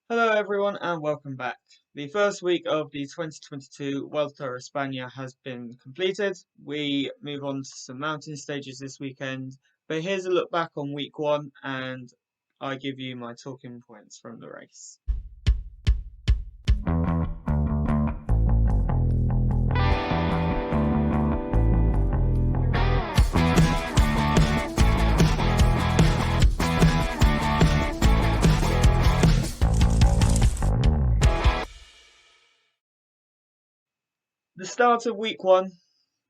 Hello everyone and welcome back. The first week of the 2022 Vuelta a España has been completed. We move on to some mountain stages this weekend, but here's a look back on week one and I give you my talking points from the race. The start of week one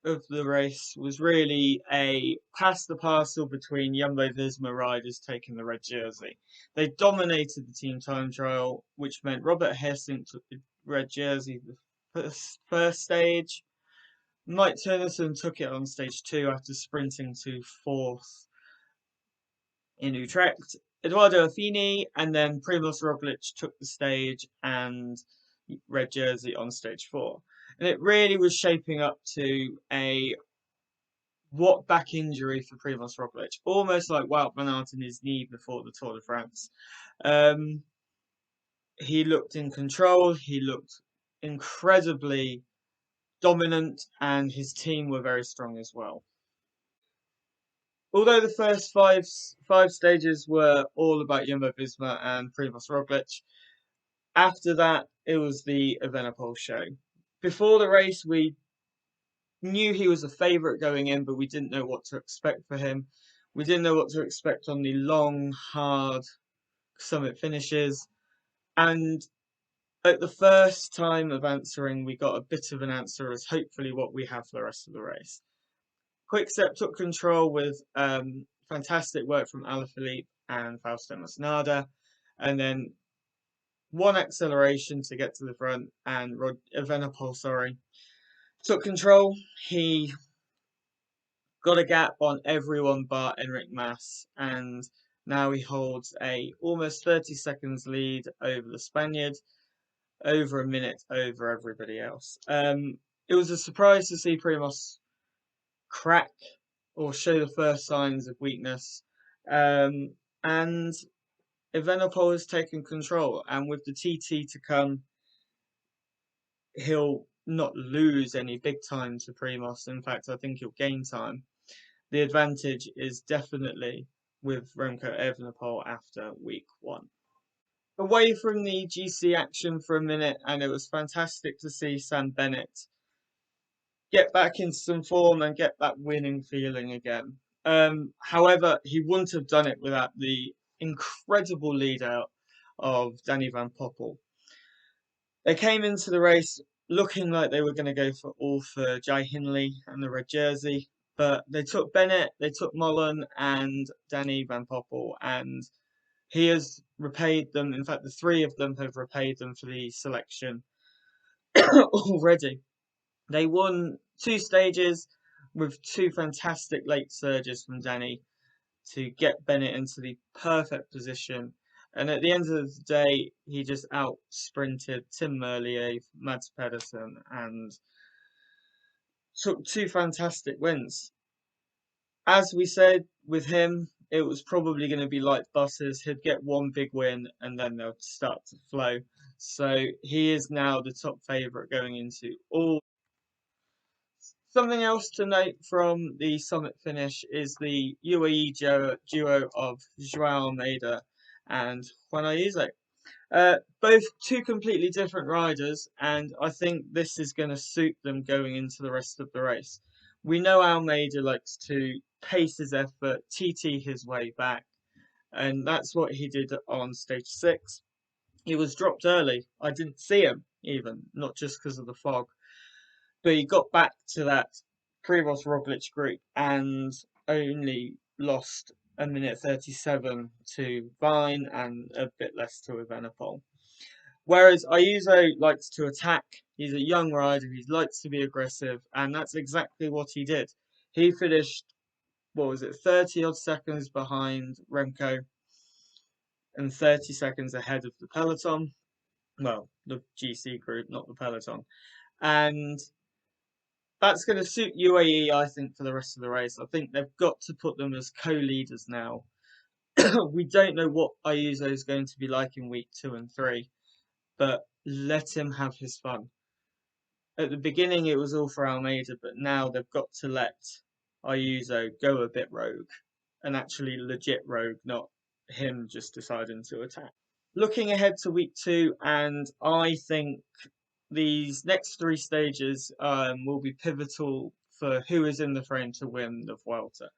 of the race was really a pass the parcel between Jumbo-Visma riders taking the red jersey. They dominated the team time trial, which meant Robert Hessink took the red jersey the first stage. Mike Tennyson took it on stage two after sprinting to fourth in Utrecht. Eduardo Affini and then Primoz Roglic took the stage and red jersey on stage four. And it really was shaping up to a what back injury for Primoz Roglic, almost like Wout van Aert in his knee before the Tour de France. Um, he looked in control, he looked incredibly dominant, and his team were very strong as well. Although the first five stages were all about Jumbo-Visma and Primoz Roglic, after that it was the Evenepoel show. Before the race, we knew he was a favourite going in, but we didn't know what to expect for him. We didn't know what to expect on the long, hard summit finishes. And at the first time of answering, we got a bit of an answer as hopefully what we have for the rest of the race. Quickstep took control with fantastic work from Alaphilippe and Fausto Masnada, and then one acceleration to get to the front, and Evenepoel, took control. He got a gap on everyone but Enric Mas, and now he holds a almost 30 seconds lead over the Spaniard, over a minute over everybody else. It was a surprise to see Primoz crack or show the first signs of weakness, and Evenepoel has taken control, and with the TT to come, he'll not lose any big time to Primoz. In fact, I think he'll gain time. The advantage is definitely with Remco Evenepoel after week one. Away from the GC action for a minute, and it was fantastic to see Sam Bennett get back into some form and get that winning feeling again. However, he wouldn't have done it without the incredible lead out of Danny Van Poppel. They came into the race looking like they were going to go for all for Jai Hindley and the red jersey, but they took Bennett, they took Mullen and Danny Van Poppel, and he has repaid them. In fact, the three of them have repaid them for the selection already. They won two stages with two fantastic late surges from Danny to get Bennett into the perfect position. And at the end of the day, he just out sprinted Tim Merlier, Mads Pedersen, and took two fantastic wins. As we said with him, it was probably going to be like buses. He'd get one big win and then they'll start to flow. So he is now the top favourite going into all. Something else to note from the summit finish is the UAE duo of Joao Almeida and Juan Ayuso. Both two completely different riders, and I think this is going to suit them going into the rest of the race. We know Almeida likes to pace his effort, TT his way back, and that's what he did on stage six. He was dropped early. I didn't see him even, not just because of the fog, but he got back to that Primoz Roglic group and only lost a minute 37 to Vine and a bit less to Evenepoel. Whereas Ayuso likes to attack, he's a young rider, he likes to be aggressive, and that's exactly what he did. He finished, what was it, 30 odd seconds behind Remco and 30 seconds ahead of the peloton. Well, the GC group, not the peloton. And that's going to suit UAE, I think, for the rest of the race. I think they've got to put them as co-leaders now. We don't know what Ayuso is going to be like in week 2 and 3, but let him have his fun. At the beginning, it was all for Almeida, but now they've got to let Ayuso go a bit rogue and actually legit rogue, not him just deciding to attack. Looking ahead to week 2, and I think these next 3 stages will be pivotal for who is in the frame to win the Vuelta.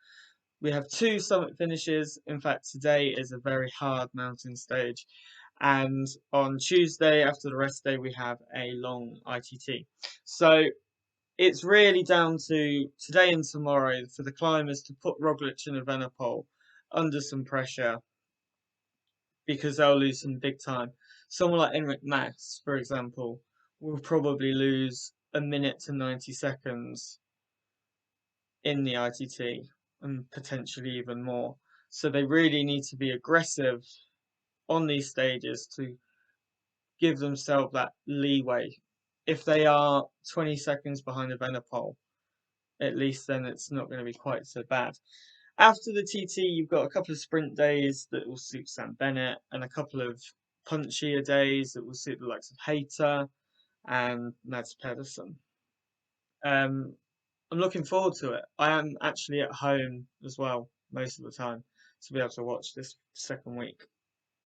We have 2 summit finishes. In fact, today is a very hard mountain stage. And on Tuesday, after the rest day, we have a long ITT. So it's really down to today and tomorrow for the climbers to put Roglic and Evenepoel under some pressure because they'll lose some big time. Someone like Enric Mas, for example, will probably lose a minute to 90 seconds in the ITT and potentially even more. So they really need to be aggressive on these stages to give themselves that leeway. If they are 20 seconds behind the Evenepoel, at least then it's not going to be quite so bad. After the TT, you've got a couple of sprint days that will suit Sam Bennett and a couple of punchier days that will suit the likes of Hayter and Mads Pedersen. Um, I'm looking forward to it. I am actually at home as well most of the time to be able to watch this second week.